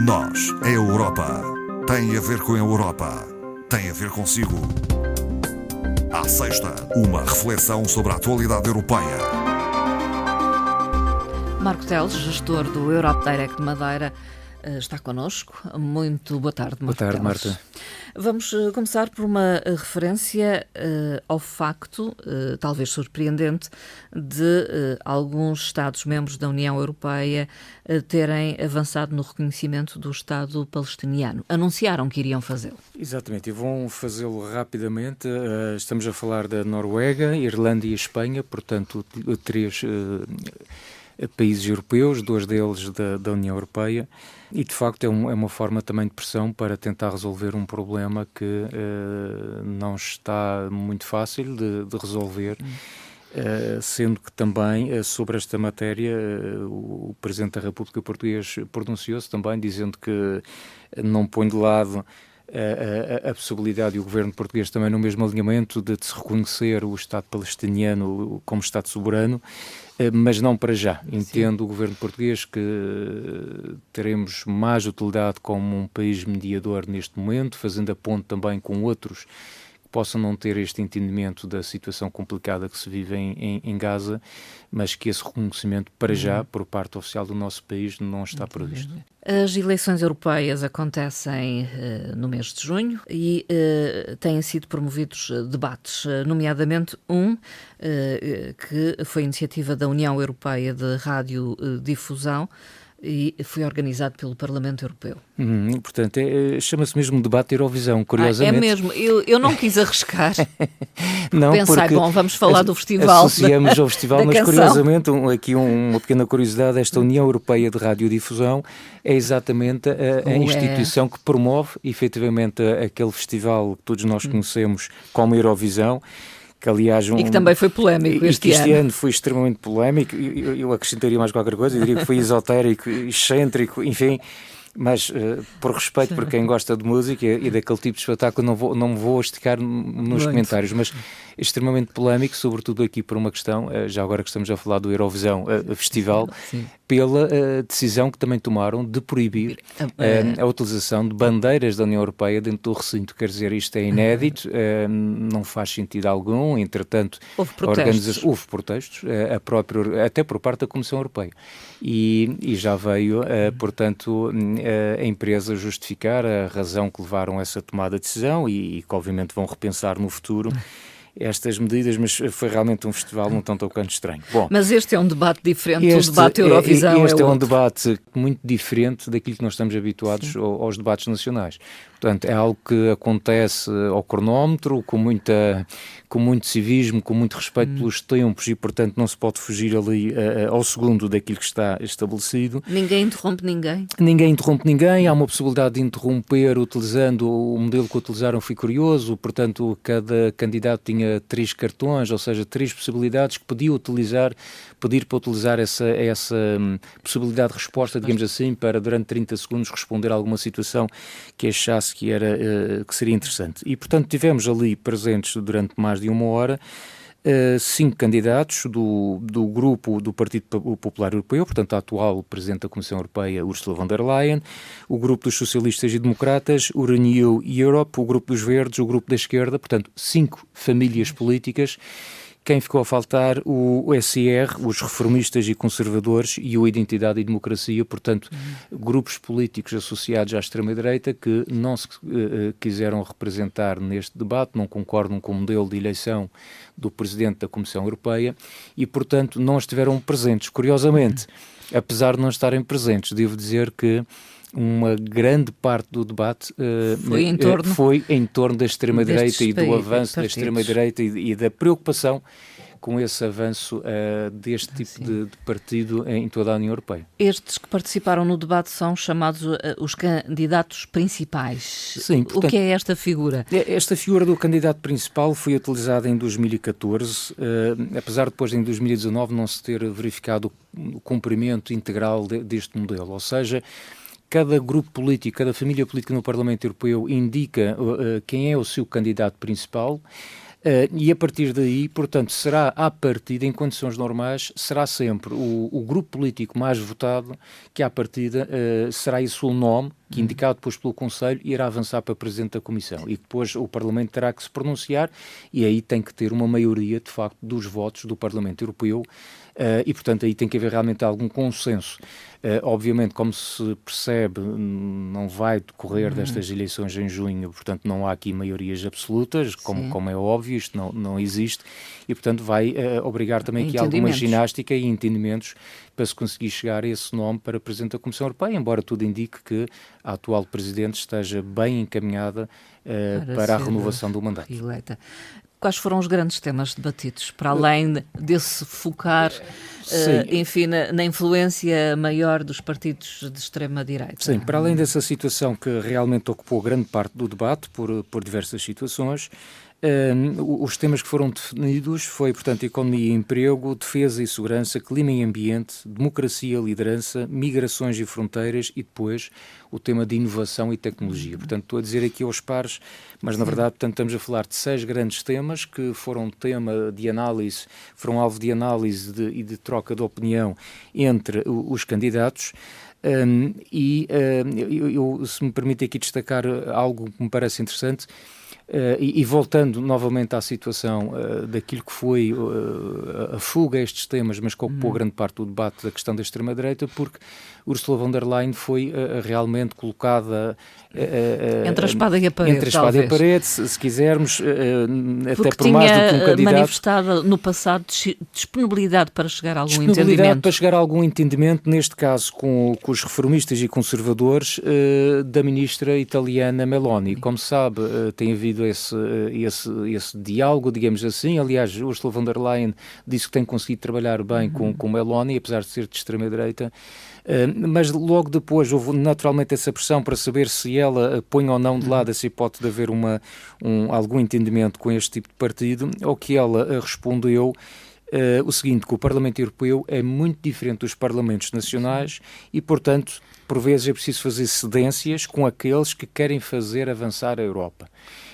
Nós, a Europa, tem a ver com a Europa, tem a ver consigo. À sexta, uma reflexão sobre a atualidade europeia. Marco Teles, gestor do Europe Direct de Madeira, está connosco. Muito boa tarde, Marco. Boa tarde, Marta. Vamos começar por uma referência ao facto, talvez surpreendente, de alguns Estados-membros da União Europeia terem avançado no reconhecimento do Estado palestiniano. Anunciaram que iriam fazê-lo. Exatamente, e vão fazê-lo rapidamente. Estamos a falar da Noruega, Irlanda e Espanha, portanto, três países europeus, dois deles da União Europeia, e de facto é uma forma também de pressão para tentar resolver um problema que não está muito fácil de resolver, sendo que também sobre esta matéria o Presidente da República Portuguesa pronunciou-se também dizendo que não põe de lado a possibilidade, e o governo português também no mesmo alinhamento, de se reconhecer o Estado palestiniano como Estado soberano, mas não para já. Entendo o governo português que teremos mais utilidade como um país mediador neste momento, fazendo a ponte também com outros que possam não ter este entendimento da situação complicada que se vive em Gaza, mas que esse reconhecimento para já, por parte oficial do nosso país, não está previsto. As eleições europeias acontecem no mês de junho e têm sido promovidos debates, nomeadamente que foi iniciativa da União Europeia de Radiodifusão e foi organizado pelo Parlamento Europeu. Portanto, chama-se mesmo debate Eurovisão, curiosamente. É mesmo, eu não quis arriscar. Não, pensei, bom, vamos falar do festival. Associamos ao festival, mas canção. Curiosamente, aqui uma pequena curiosidade, esta União Europeia de Radiodifusão é exatamente a instituição que promove, efetivamente, aquele festival que todos nós conhecemos como Eurovisão, que, aliás, e que também foi polémico este ano foi extremamente polémico. Eu acrescentaria mais qualquer coisa, eu diria que foi esotérico, excêntrico, enfim, mas por respeito por quem gosta de música e daquele tipo de espetáculo não me vou esticar nos comentários, mas extremamente polémico, sobretudo aqui por uma questão, já agora que estamos a falar do Eurovisão Festival, pela decisão que também tomaram de proibir a utilização de bandeiras da União Europeia dentro do recinto. Quer dizer, isto é inédito, não faz sentido algum, entretanto houve protestos, até por parte da Comissão Europeia, e já veio, portanto, a empresa justificar a razão que levaram a essa tomada de decisão e que obviamente vão repensar no futuro estas medidas, mas foi realmente um festival um tanto ou quanto estranho. Bom, mas este é um debate diferente do debate Eurovisão. Este é um debate muito diferente daquilo que nós estamos habituados aos debates nacionais. Portanto, é algo que acontece ao cronómetro, com muito civismo, com muito respeito pelos tempos, e, portanto, não se pode fugir ali ao segundo daquilo que está estabelecido. Ninguém interrompe ninguém? Ninguém interrompe ninguém. Há uma possibilidade de interromper utilizando o modelo que utilizaram, foi curioso. Portanto, cada candidato tinha 3 cartões, ou seja, 3 possibilidades que pedir para utilizar essa possibilidade de resposta, digamos assim, para durante 30 segundos responder a alguma situação que achasse que seria interessante. E, portanto, tivemos ali presentes durante mais de uma hora 5 candidatos do grupo do Partido Popular Europeu, portanto a atual Presidente da Comissão Europeia, Ursula von der Leyen, o grupo dos Socialistas e Democratas, o Renew Europe, o grupo dos Verdes, o grupo da Esquerda, portanto 5 famílias políticas. Quem ficou a faltar? O SR, os Reformistas e Conservadores, e o Identidade e Democracia, portanto, grupos políticos associados à extrema-direita que não se quiseram representar neste debate, não concordam com o modelo de eleição do Presidente da Comissão Europeia e, portanto, não estiveram presentes. Curiosamente, apesar de não estarem presentes, devo dizer que uma grande parte do debate foi em torno da extrema-direita e do avanço da extrema-direita e da preocupação com esse avanço deste tipo de partido em toda a União Europeia. Estes que participaram no debate são chamados os candidatos principais. Sim, portanto, o que é esta figura? Esta figura do candidato principal foi utilizada em 2014, apesar de depois em 2019 não se ter verificado o cumprimento integral deste modelo, ou seja, cada grupo político, cada família política no Parlamento Europeu indica quem é o seu candidato principal. E a partir daí, portanto, será à partida, em condições normais, será sempre o grupo político mais votado que à partida será esse o nome que, indicado depois pelo Conselho, irá avançar para Presidente da Comissão. E depois o Parlamento terá que se pronunciar e aí tem que ter uma maioria, de facto, dos votos do Parlamento Europeu. E, portanto, aí tem que haver realmente algum consenso. Obviamente, como se percebe, não vai decorrer destas eleições em junho, portanto, não há aqui maiorias absolutas, como é óbvio, isto não existe, e, portanto, vai obrigar também aqui alguma ginástica e entendimentos para se conseguir chegar a esse nome para Presidente da Comissão Europeia, embora tudo indique que a atual Presidente esteja bem encaminhada para a renovação do mandato. Eleita. Quais foram os grandes temas debatidos, para além desse focar, enfim, na influência maior dos partidos de extrema-direita? Sim, para além dessa situação que realmente ocupou grande parte do debate, por diversas situações, os temas que foram definidos foi, portanto, economia e emprego, defesa e segurança, clima e ambiente, democracia e liderança, migrações e fronteiras e depois o tema de inovação e tecnologia. Portanto, estou a dizer aqui aos pares, mas na verdade, portanto, estamos a falar de 6 grandes temas que foram tema de análise, foram alvo de análise e de troca de opinião entre os candidatos. Eu, se me permite aqui destacar algo que me parece interessante, e voltando novamente à situação daquilo que foi a fuga a estes temas, mas que ocupou grande parte do debate da questão da extrema-direita, porque Ursula von der Leyen foi realmente colocada entre a espada e a parede, entre a espada e a parede, se quisermos, até por mais do que um candidato. Manifestado no passado disponibilidade para chegar a algum entendimento, neste caso com os reformistas e conservadores da ministra italiana Meloni. Como se sabe, tem havido esse diálogo, digamos assim. Aliás, Ursula von der Leyen disse que tem conseguido trabalhar bem com Meloni, apesar de ser de extrema-direita. Mas logo depois houve naturalmente essa pressão para saber se ela põe ou não de lado essa hipótese de haver algum entendimento com este tipo de partido, ao que ela respondeu o seguinte, que o Parlamento Europeu é muito diferente dos Parlamentos Nacionais e, portanto, por vezes é preciso fazer cedências com aqueles que querem fazer avançar a Europa.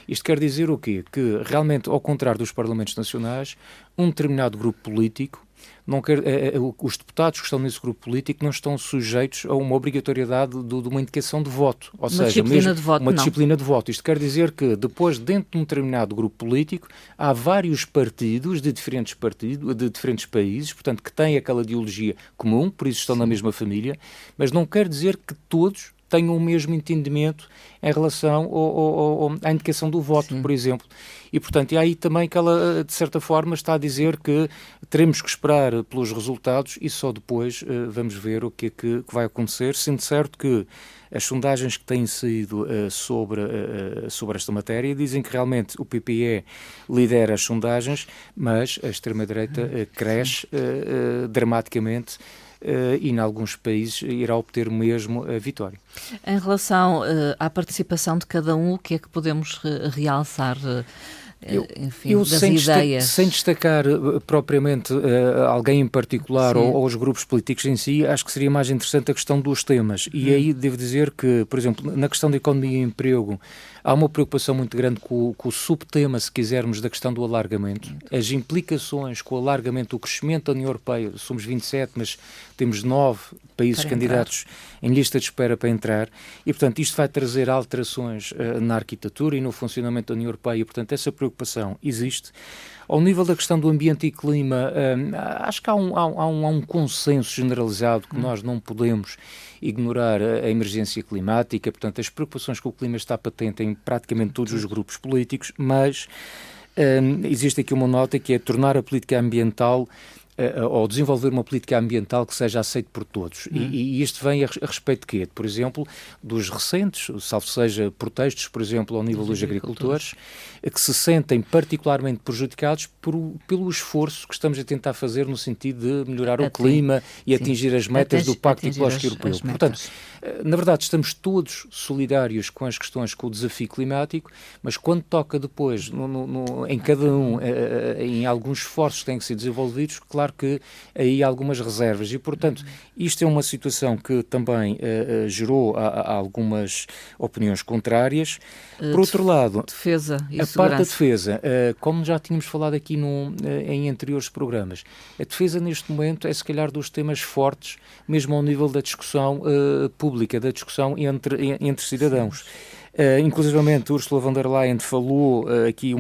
Isto quer dizer o quê? Que realmente, ao contrário dos Parlamentos Nacionais, um determinado grupo político os deputados que estão nesse grupo político não estão sujeitos a uma obrigatoriedade de uma indicação de voto, ou seja, uma disciplina de voto. Isto quer dizer que depois, dentro de um determinado grupo político, há vários partidos de diferentes países, portanto, que têm aquela ideologia comum, por isso estão na mesma família, mas não quer dizer que todos tenham o mesmo entendimento em relação à indicação do voto, por exemplo. E, portanto, é aí também que ela, de certa forma, está a dizer que teremos que esperar pelos resultados e só depois vamos ver o que é que vai acontecer, sendo certo que as sondagens que têm saído sobre esta matéria dizem que realmente o PPE lidera as sondagens, mas a extrema-direita cresce dramaticamente, e em alguns países irá obter mesmo a vitória. Em relação à participação de cada um, o que é que podemos realçar? Eu sem destacar propriamente alguém em particular ou os grupos políticos em si, acho que seria mais interessante a questão dos temas. E aí devo dizer que, por exemplo, na questão da economia e emprego, há uma preocupação muito grande com o subtema, se quisermos, da questão do alargamento. As implicações com o alargamento, o crescimento da União Europeia, somos 27, mas temos 9 países candidatos em lista de espera para entrar, e, portanto, isto vai trazer alterações na arquitetura e no funcionamento da União Europeia, e, portanto, essa preocupação existe. Ao nível da questão do ambiente e clima, acho que há um consenso generalizado que nós não podemos ignorar a emergência climática, portanto, as preocupações com o clima está patente em praticamente todos os grupos políticos, mas existe aqui uma nota que é tornar a política ambiental ou desenvolver uma política ambiental que seja aceita por todos. E isto vem a respeito de quê? Por exemplo, dos recentes, salvo seja protestos, por exemplo, ao nível dos agricultores, que se sentem particularmente prejudicados pelo esforço que estamos a tentar fazer no sentido de melhorar o clima e atingir as metas do Pacto Ecológico Europeu. Portanto, na verdade, estamos todos solidários com as questões, com o desafio climático, mas quando toca depois, em cada um, em alguns esforços que têm que ser desenvolvidos, claro claro que aí há algumas reservas e, portanto, isto é uma situação que também gerou algumas opiniões contrárias. Por outro lado, defesa e a segurança. parte da defesa, como já tínhamos falado aqui em anteriores programas, a defesa neste momento é se calhar dos temas fortes, mesmo ao nível da discussão pública, da discussão entre cidadãos. Inclusivamente Ursula von der Leyen falou aqui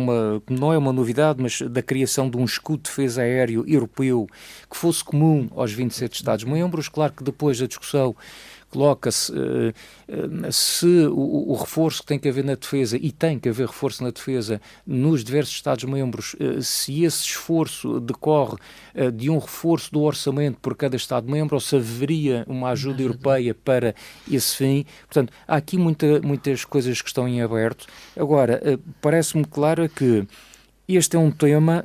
não é uma novidade, mas da criação de um escudo de defesa aéreo europeu que fosse comum aos 27 Estados-membros. Claro que depois da discussão coloca-se se o reforço que tem que haver na defesa, e tem que haver reforço na defesa nos diversos Estados-membros, se esse esforço decorre de um reforço do orçamento por cada Estado-membro, ou se haveria uma ajuda europeia para esse fim. Portanto, há aqui muitas coisas que estão em aberto. Agora, parece-me claro que este é um tema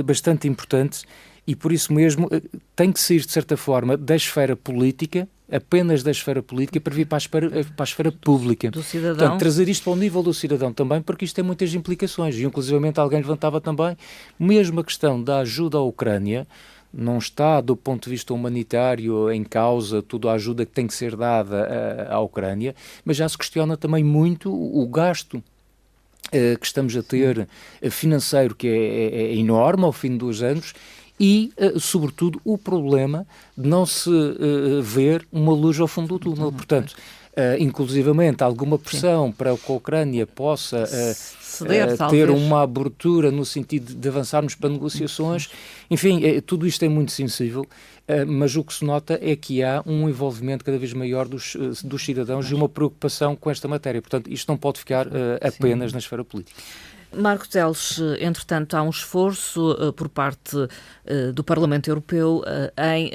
bastante importante e, por isso mesmo, tem que sair, de certa forma, da esfera política, apenas da esfera política, para vir para a esfera pública. Do cidadão. Portanto, trazer isto para o nível do cidadão também, porque isto tem muitas implicações. E, inclusivamente, alguém levantava também, mesmo a questão da ajuda à Ucrânia, não está, do ponto de vista humanitário, em causa toda a ajuda que tem que ser dada à Ucrânia, mas já se questiona também muito o gasto que estamos a ter financeiro, que é enorme ao fim de 2 anos, e, sobretudo, o problema de não se ver uma luz ao fundo do túnel. Portanto, inclusivamente, alguma pressão para que a Ucrânia possa ter uma abertura no sentido de avançarmos para negociações. Enfim, tudo isto é muito sensível, mas o que se nota é que há um envolvimento cada vez maior dos cidadãos e uma preocupação com esta matéria. Portanto, isto não pode ficar apenas na esfera política. Marco Teles, entretanto, há um esforço por parte do Parlamento Europeu em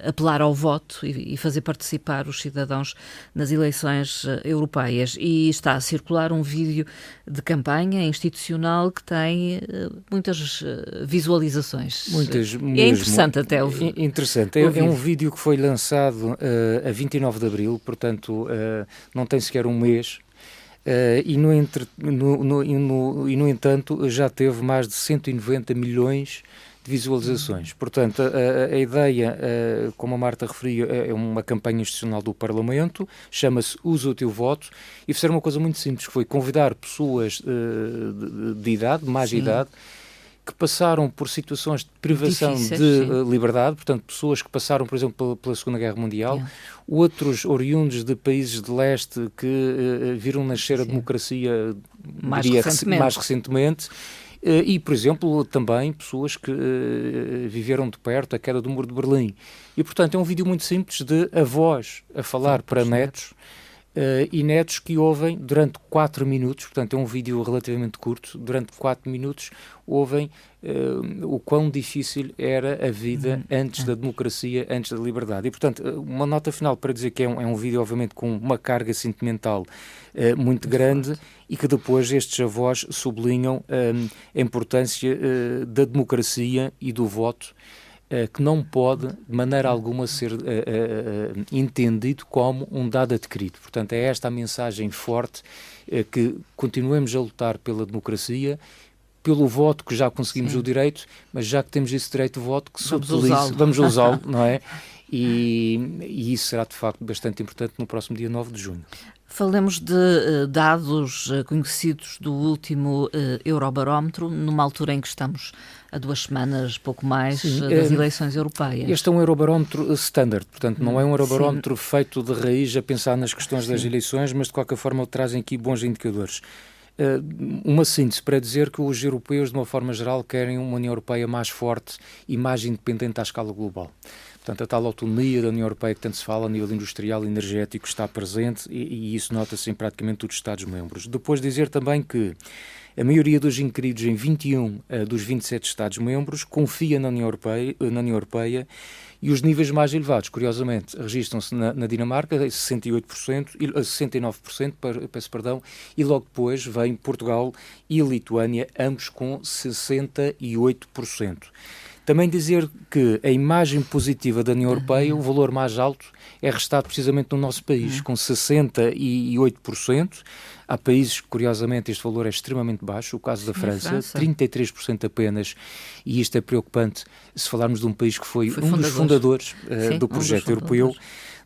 apelar ao voto e fazer participar os cidadãos nas eleições europeias. E está a circular um vídeo de campanha institucional que tem muitas visualizações. Muitas mesmo. É interessante até interessante. É um vídeo que foi lançado a 29 de abril, portanto, não tem sequer um mês. E, no entanto, já teve mais de 190 milhões de visualizações. Portanto, a ideia, como a Marta referiu, é uma campanha institucional do Parlamento, chama-se Usa o Teu Voto, e fizeram uma coisa muito simples, que foi convidar pessoas de idade, mais idade, que passaram por situações de privação de liberdade, portanto, pessoas que passaram, por exemplo, pela Segunda Guerra Mundial, outros oriundos de países de leste que viram nascer a democracia mais recentemente, e, por exemplo, também pessoas que viveram de perto a queda do Muro de Berlim. E, portanto, é um vídeo muito simples de avós a falar para netos, e netos que ouvem durante 4 minutos, portanto é um vídeo relativamente curto, durante 4 minutos ouvem o quão difícil era a vida antes da democracia, antes da liberdade. E, portanto, uma nota final para dizer que é um vídeo, obviamente, com uma carga sentimental muito grande, e que depois estes avós sublinham a importância da democracia e do voto, que não pode, de maneira alguma, ser entendido como um dado adquirido. Portanto, é esta a mensagem forte, que continuemos a lutar pela democracia, pelo voto, que já conseguimos o direito, mas já que temos esse direito de voto, que se utilize, vamos usá-lo, não é? E isso será, de facto, bastante importante no próximo dia 9 de junho. Falemos de dados conhecidos do último Eurobarómetro, numa altura em que estamos a 2 semanas, pouco mais, das eleições europeias. Este é um Eurobarómetro standard, portanto não é um Eurobarómetro feito de raiz a pensar nas questões das eleições, mas de qualquer forma trazem aqui bons indicadores. Uma síntese para dizer que os europeus, de uma forma geral, querem uma União Europeia mais forte e mais independente à escala global. Portanto, a tal autonomia da União Europeia que tanto se fala a nível industrial e energético está presente, e isso nota-se em praticamente todos os Estados-membros. Depois dizer também que a maioria dos inquiridos em 21 dos 27 Estados-membros confia na União Europeia, e os níveis mais elevados, curiosamente, registram-se na Dinamarca, 69%, peço perdão, e logo depois vem Portugal e a Lituânia, ambos com 68%. Também dizer que a imagem positiva da União Europeia, o valor mais alto, é restado precisamente no nosso país, com 68%. Há países que, curiosamente, este valor é extremamente baixo. O caso da França, 33% apenas. E isto é preocupante se falarmos de um país que foi um dos fundadores do projeto europeu.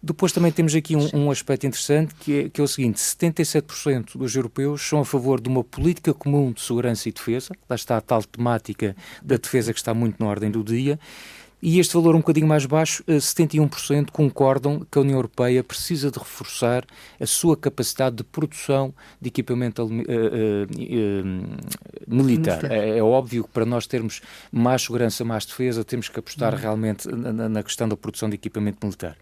Depois também temos aqui um aspecto interessante que é o seguinte: 77% dos europeus são a favor de uma política comum de segurança e defesa. Lá está a tal temática da defesa que está muito na ordem do dia. E este valor um bocadinho mais baixo, 71% concordam que a União Europeia precisa de reforçar a sua capacidade de produção de equipamento militar. É óbvio que para nós termos mais segurança, mais defesa, temos que apostar realmente na questão da produção de equipamento militar.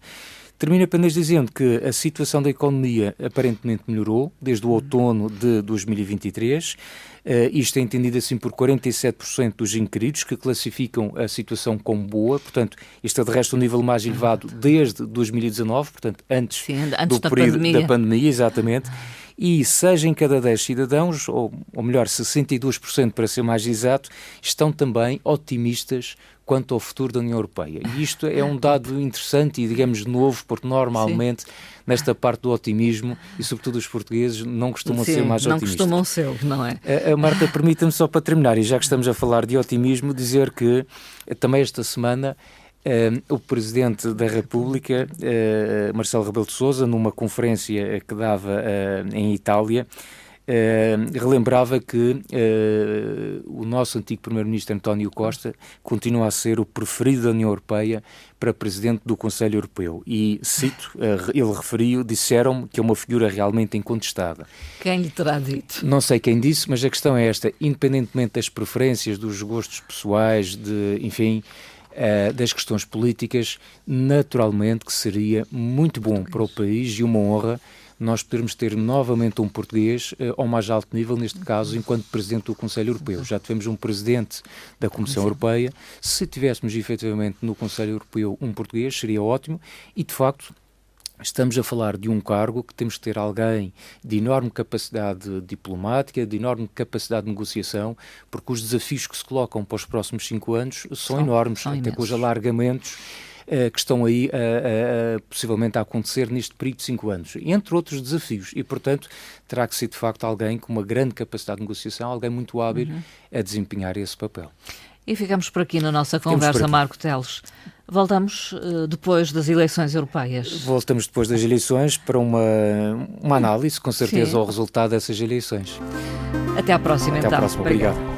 Termino apenas dizendo que a situação da economia aparentemente melhorou desde o outono de 2023. Isto é entendido assim por 47% dos inquiridos, que classificam a situação como boa. Portanto, este é de resto o nível mais elevado desde 2019, portanto, antes do período da pandemia, exatamente. E 6 em cada 10 cidadãos, ou melhor, 62% para ser mais exato, estão também otimistas quanto ao futuro da União Europeia. E isto é um dado interessante e, digamos, novo, porque normalmente nesta parte do otimismo, e sobretudo os portugueses, não costumam ser mais otimistas. Não costumam ser, não é? Marta, permita-me só para terminar, e já que estamos a falar de otimismo, dizer que também esta semana o Presidente da República, Marcelo Rebelo de Sousa, numa conferência que dava em Itália, relembrava que o nosso antigo Primeiro-Ministro António Costa continua a ser o preferido da União Europeia para Presidente do Conselho Europeu. E, cito, ele referiu, disseram-me que é uma figura realmente incontestável. Quem lhe terá dito? Não sei quem disse, mas a questão é esta: independentemente das preferências, dos gostos pessoais, enfim, das questões políticas, naturalmente que seria muito bom para o país e uma honra nós podermos ter novamente um português ao mais alto nível, neste caso, enquanto Presidente do Conselho Europeu. Já tivemos um Presidente da Comissão Europeia. Se tivéssemos efetivamente no Conselho Europeu um português, seria ótimo e, de facto, estamos a falar de um cargo que temos que ter alguém de enorme capacidade diplomática, de enorme capacidade de negociação, porque os desafios que se colocam para os próximos 5 anos são enormes, até com os alargamentos que estão aí possivelmente a acontecer neste período de 5 anos, entre outros desafios, e portanto terá que ser de facto alguém com uma grande capacidade de negociação, alguém muito hábil a desempenhar esse papel. E ficamos por aqui na nossa conversa, Marco Teles. Voltamos depois das eleições europeias. Voltamos depois das eleições para uma análise, com certeza, ao resultado dessas eleições. Até à próxima, então. Até à próxima, obrigado.